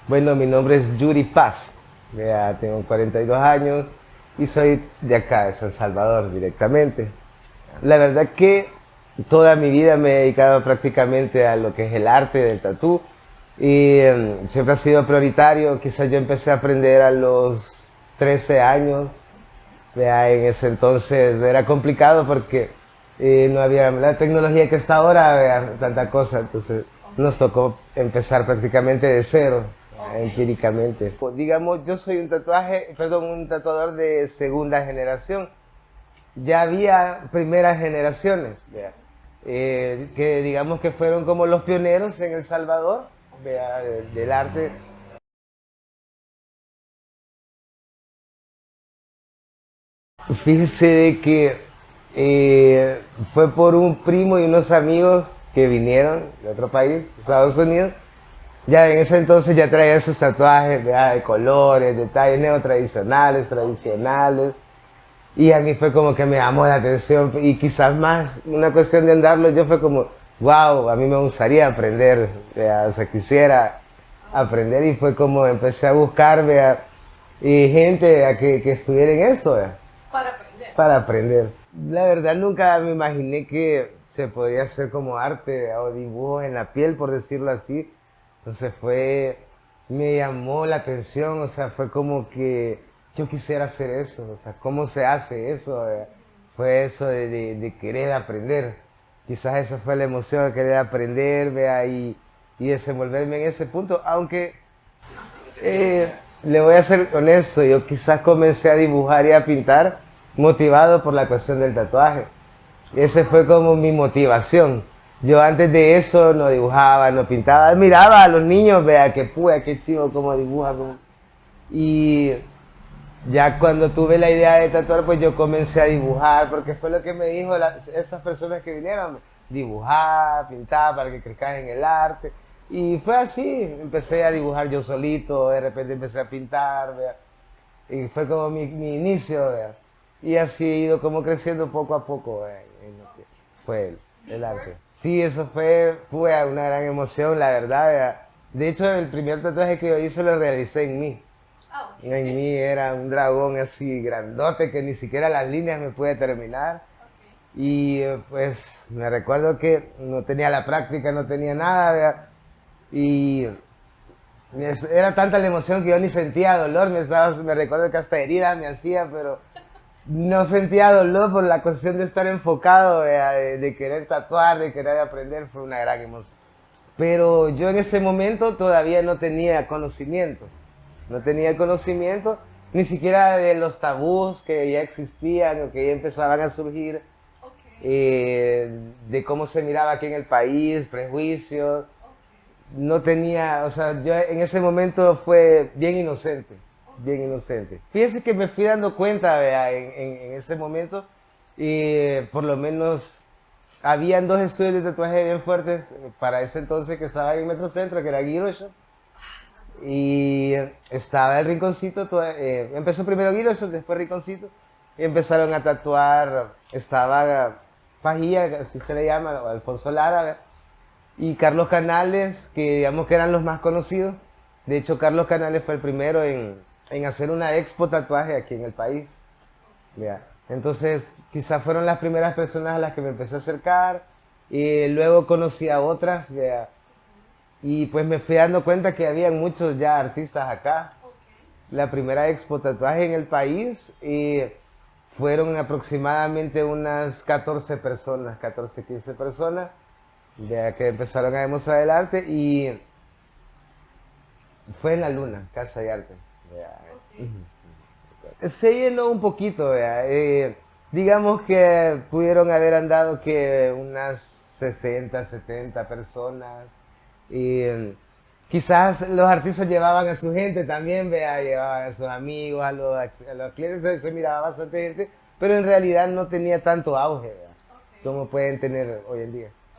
Bueno, mi nombre es Yuri Paz, ya tengo 42 años y soy de acá, de San Salvador directamente. La verdad que toda mi vida me he dedicado prácticamente a lo que es el arte del tatú y siempre ha sido prioritario. Quizás yo empecé a aprender a los 13 años, vea, en ese entonces era complicado porque no había la tecnología que está ahora, vea, tanta cosa, entonces nos tocó empezar prácticamente de cero, empíricamente. Pues, digamos, yo soy un tatuador de segunda generación. Ya había primeras generaciones, vea, que digamos que fueron como los pioneros en El Salvador, vea, del arte. Fíjese de que fue por un primo y unos amigos que vinieron de otro país, Estados Unidos. Ya en ese entonces ya traían sus tatuajes, ¿verdad? De colores, detalles neotradicionales, tradicionales. Y a mí fue como que me llamó la atención y quizás más una cuestión de andarlo, yo fue como, wow, a mí me gustaría aprender, ¿verdad? O sea, quisiera aprender y fue como empecé a buscar, ¿verdad? Y gente, ¿verdad? Que estuviera en esto, ¿verdad? Para aprender. Para aprender. La verdad nunca me imaginé que se podía hacer como arte o dibujos en la piel, por decirlo así. Entonces me llamó la atención, o sea, fue como que yo quisiera hacer eso, o sea, ¿cómo se hace eso? Fue eso de querer aprender. Quizás esa fue la emoción de querer aprender, vea, y desenvolverme en ese punto, aunque le voy a ser honesto, yo quizás comencé a dibujar y a pintar motivado por la cuestión del tatuaje. Ese fue como mi motivación. Yo antes de eso no dibujaba, no pintaba, miraba a los niños, vea que puya, qué chivo cómo dibuja. Y ya cuando tuve la idea de tatuar, pues yo comencé a dibujar, porque fue lo que me dijo esas personas que vinieron, dibujar, pintar para que crezcas en el arte. Y fue así, empecé a dibujar yo solito, de repente empecé a pintar, ¿vea? Y fue como mi inicio, ¿vea? Y así he ido como creciendo poco a poco, ¿vea? En lo que fue el arte. Sí, eso fue una gran emoción, la verdad, ¿vea? De hecho, el primer tatuaje que yo hice lo realicé en mí. Ah, ok. En mí era un dragón así grandote que ni siquiera las líneas me pude terminar. Ok. Y pues me recuerdo que no tenía la práctica, no tenía nada, ¿verdad? Y era tanta la emoción que yo ni sentía dolor, me recuerdo que hasta heridas me hacía, pero no sentía dolor por la cuestión de estar enfocado, ¿verdad? De querer tatuar, de querer aprender, fue una gran emoción. Pero yo en ese momento todavía no tenía conocimiento. No tenía conocimiento ni siquiera de los tabús que ya existían o que ya empezaban a surgir, Ok. de cómo se miraba aquí en el país, prejuicios. Ok. No tenía, o sea, yo en ese momento fue bien inocente, bien inocente. Fíjese que me fui dando cuenta, vea, en ese momento, y por lo menos habían dos estudios de tatuaje bien fuertes para ese entonces que estaba en Metrocentro, que era Giro Shop, y estaba el Rinconcito, empezó primero Giro Shop, después Rinconcito, y empezaron a tatuar, estaba Pajía, así se le llama, o Alfonso Lara, ¿verdad? Y Carlos Canales, que digamos que eran los más conocidos. De hecho, Carlos Canales fue el primero en hacer una expo tatuaje aquí en el país. ¿Ya? Entonces, quizás fueron las primeras personas a las que me empecé a acercar. Y luego conocí a otras, ¿ya? Y pues me fui dando cuenta que habían muchos ya artistas acá. Ok. La primera expo tatuaje en el país y fueron aproximadamente unas 14 personas, 14 15 personas ya que empezaron a demostrar el arte y fue en la luna, Casa de Arte. Ya. Ok. Se llenó un poquito, ya. Digamos que pudieron haber andado que unas 60 70 personas y quizás los artistas llevaban a su gente también, vea, llevaban a sus amigos, a los clientes, se miraba bastante gente, pero en realidad no tenía tanto auge, vea, Ok. como pueden tener hoy en día.